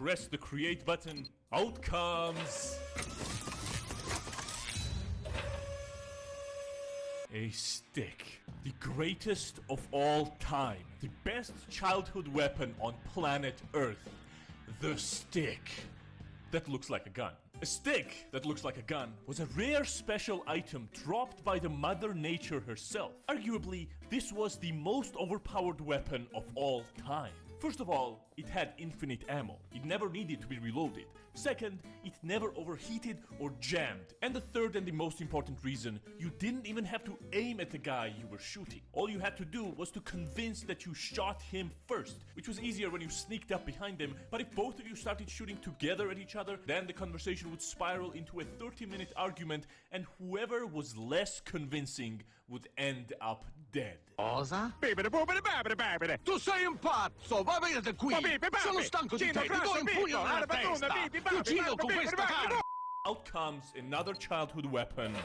press the create button, out comes a stick. The greatest of all time. The best childhood weapon on planet Earth. The stick. That looks like a gun. A stick that looks like a gun was a rare special item dropped by the Mother Nature herself. Arguably, this was the most overpowered weapon of all time. First of all, it had infinite ammo. It never needed to be reloaded. Second, it never overheated or jammed. And the third and the most important reason, you didn't even have to aim at the guy you were shooting. All you had to do was to convince that you shot him first, which was easier when you sneaked up behind him. But if both of you started shooting together at each other, then the conversation would spiral into a 30-minute argument, and whoever was less convincing would end up dead. Cosa? Tu sei un pazzo! Va via da qui! Sono stanco di te! Ti do un pugno nella testa! Ti uccido con questa carne! Out comes another childhood weapon.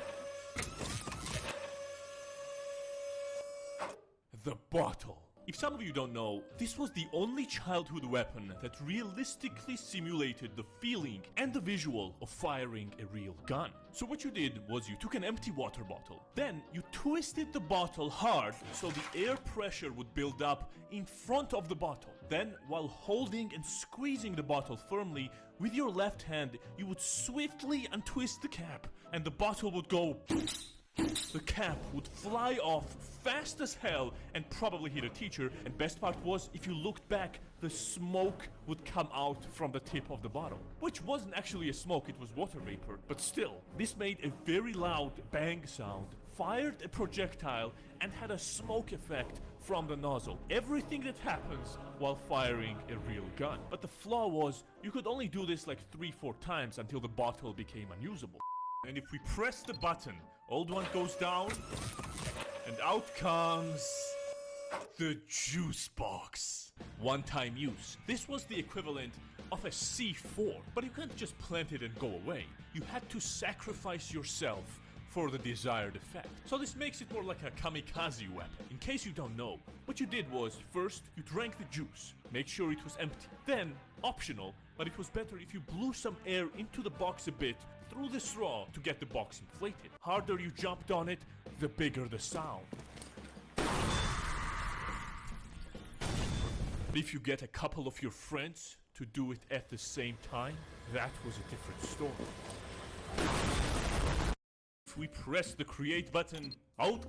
The bottle. If some of you don't know, this was the only childhood weapon that realistically simulated the feeling and the visual of firing a real gun. So what you did was you took an empty water bottle, then you twisted the bottle hard so the air pressure would build up in front of the bottle. Then, while holding and squeezing the bottle firmly, with your left hand, you would swiftly untwist the cap, and the bottle would go. The cap would fly off fast as hell and probably hit a teacher, and best part was, if you looked back, the smoke would come out from the tip of the bottle. Which wasn't actually a smoke, it was water vapor, but still, this made a very loud bang sound, fired a projectile, and had a smoke effect from the nozzle. Everything that happens while firing a real gun. But the flaw was, you could only do this like 3-4 times until the bottle became unusable. And if we press the button, old one goes down, and out comes the juice box. One-time use. This was the equivalent of a C4, but you couldn't just plant it and go away. You had to sacrifice yourself for the desired effect. So this makes it more like a kamikaze weapon. In case you don't know, what you did was, first, you drank the juice, make sure it was empty. Then, optional, but it was better if you blew some air into the box a bit through the straw to get the box inflated. Harder you jumped on it, the bigger the sound. If you get a couple of your friends to do it at the same time, that was a different story. If we press the create button, out